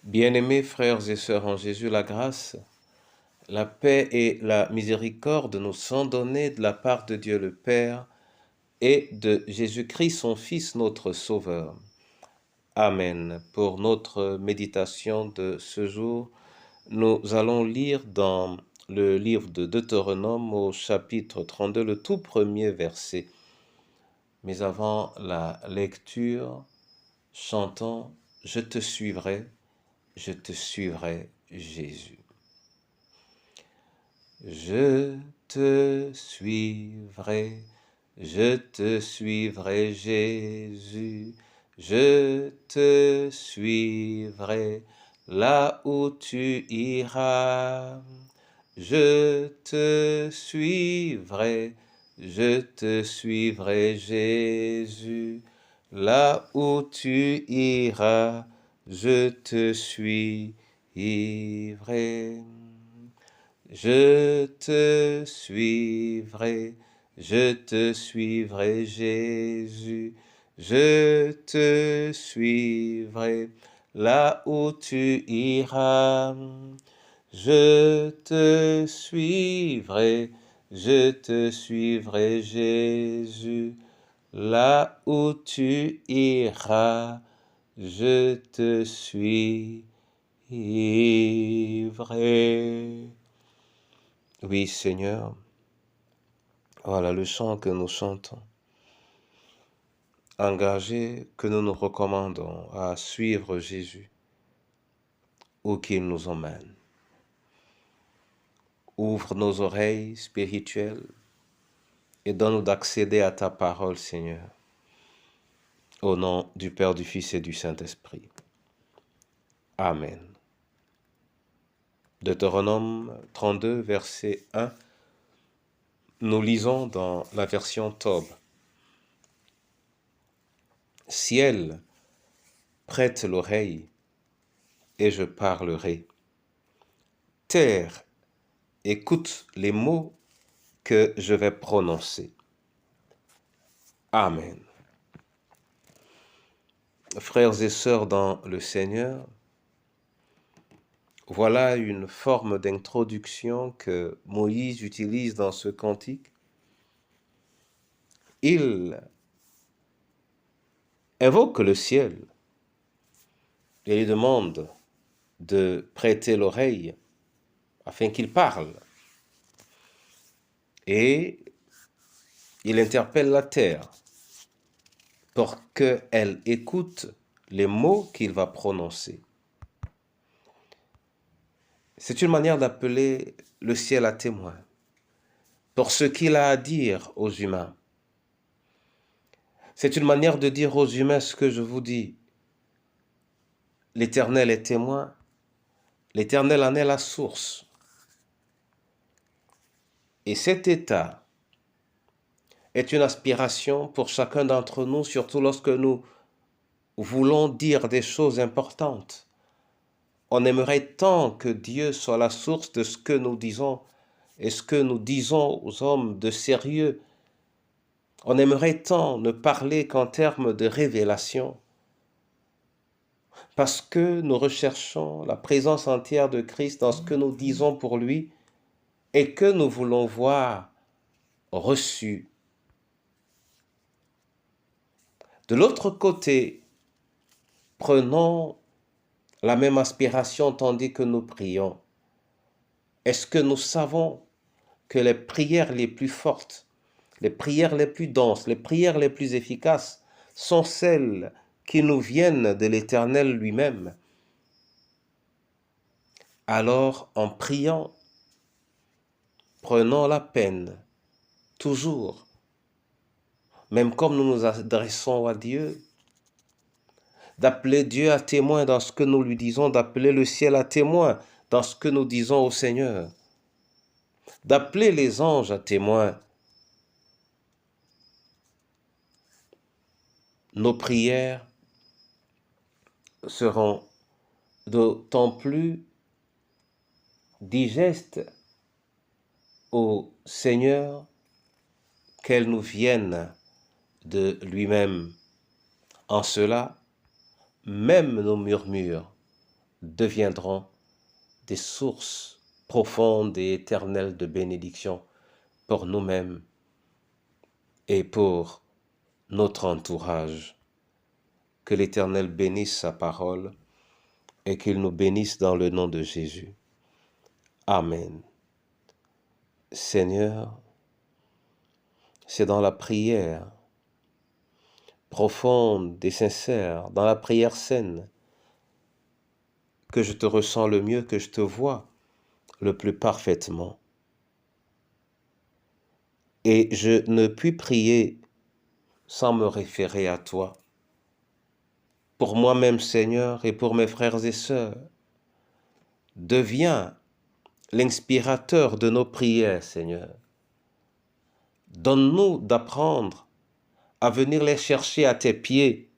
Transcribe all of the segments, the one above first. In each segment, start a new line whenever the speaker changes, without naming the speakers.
Bien-aimés frères et sœurs en Jésus, la grâce, la paix et la miséricorde nous sont données de la part de Dieu le Père et de Jésus-Christ, son Fils, notre Sauveur. Amen. Pour notre méditation de ce jour, nous allons lire dans le livre de Deutéronome au chapitre 32, le tout premier verset. Mais avant la lecture, chantons « Je te suivrai, Jésus ». Je te suivrai, Jésus, je te suivrai là où tu iras. Je te suivrai, Jésus, là où tu iras, je te suivrai. Je te suivrai, Jésus, je te suivrai là où tu iras. Je te suivrai, Jésus, là où tu iras, je te suivrai. Oui, Seigneur, voilà le chant que nous chantons, engagé que nous nous recommandons à suivre Jésus, où qu'il nous emmène. Ouvre nos oreilles spirituelles et donne-nous d'accéder à ta parole, Seigneur, au nom du Père, du Fils et du Saint-Esprit. Amen. Deutéronome 32, verset 1, nous lisons dans la version Tob. Ciel, prête l'oreille, et je parlerai. Terre, écoute les mots que je vais prononcer. Amen. Frères et sœurs dans le Seigneur, voilà une forme d'introduction que Moïse utilise dans ce cantique. Il invoque le ciel et lui demande de prêter l'oreille afin qu'il parle. Et il interpelle la terre pour qu'elle écoute les mots qu'il va prononcer. C'est une manière d'appeler le ciel à témoin pour ce qu'il a à dire aux humains. C'est une manière de dire aux humains ce que je vous dis. L'Éternel est témoin, l'Éternel en est la source. Et cet état est une aspiration pour chacun d'entre nous, surtout lorsque nous voulons dire des choses importantes. On aimerait tant que Dieu soit la source de ce que nous disons et ce que nous disons aux hommes de sérieux. On aimerait tant ne parler qu'en termes de révélation, parce que nous recherchons la présence entière de Christ dans ce que nous disons pour lui et que nous voulons voir reçu. De l'autre côté, prenons la même aspiration tandis que nous prions. Est-ce que nous savons que les prières les plus fortes, les prières les plus denses, les prières les plus efficaces sont celles qui nous viennent de l'Éternel lui-même? Alors, en priant, prenons la peine, toujours, même comme nous nous adressons à Dieu, d'appeler Dieu à témoin dans ce que nous lui disons, d'appeler le ciel à témoin dans ce que nous disons au Seigneur, d'appeler les anges à témoin. Nos prières seront d'autant plus digestes au Seigneur qu'elles nous viennent de lui-même. En cela, même nos murmures deviendront des sources profondes et éternelles de bénédiction pour nous-mêmes et pour notre entourage. Que l'Éternel bénisse sa parole et qu'il nous bénisse dans le nom de Jésus. Amen. Seigneur, c'est dans la prière profonde et sincère, dans la prière saine, que je te ressens le mieux, que je te vois le plus parfaitement. Et je ne puis prier sans me référer à toi. Pour moi-même, Seigneur, et pour mes frères et sœurs, deviens l'inspirateur de nos prières, Seigneur. Donne-nous d'apprendre à venir les chercher à tes pieds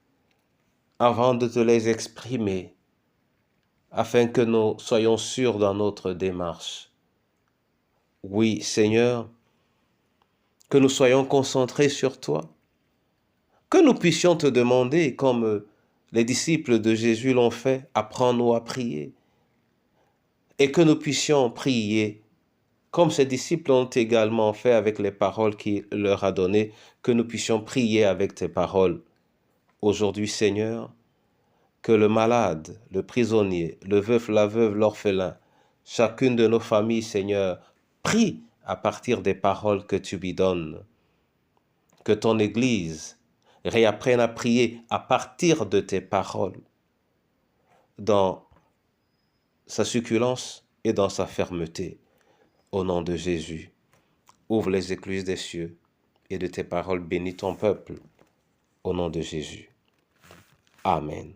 avant de te les exprimer, afin que nous soyons sûrs dans notre démarche. Oui, Seigneur, que nous soyons concentrés sur toi, que nous puissions te demander, comme les disciples de Jésus l'ont fait, apprends-nous à prier, et que nous puissions prier, comme ces disciples ont également fait avec les paroles qu'il leur a données, que nous puissions prier avec tes paroles. Aujourd'hui, Seigneur, que le malade, le prisonnier, le veuf, la veuve, l'orphelin, chacune de nos familles, Seigneur, prie à partir des paroles que tu lui donnes. Que ton Église réapprenne à prier à partir de tes paroles, dans sa succulence et dans sa fermeté. Au nom de Jésus, ouvre les écluses des cieux et de tes paroles bénis ton peuple. Au nom de Jésus. Amen.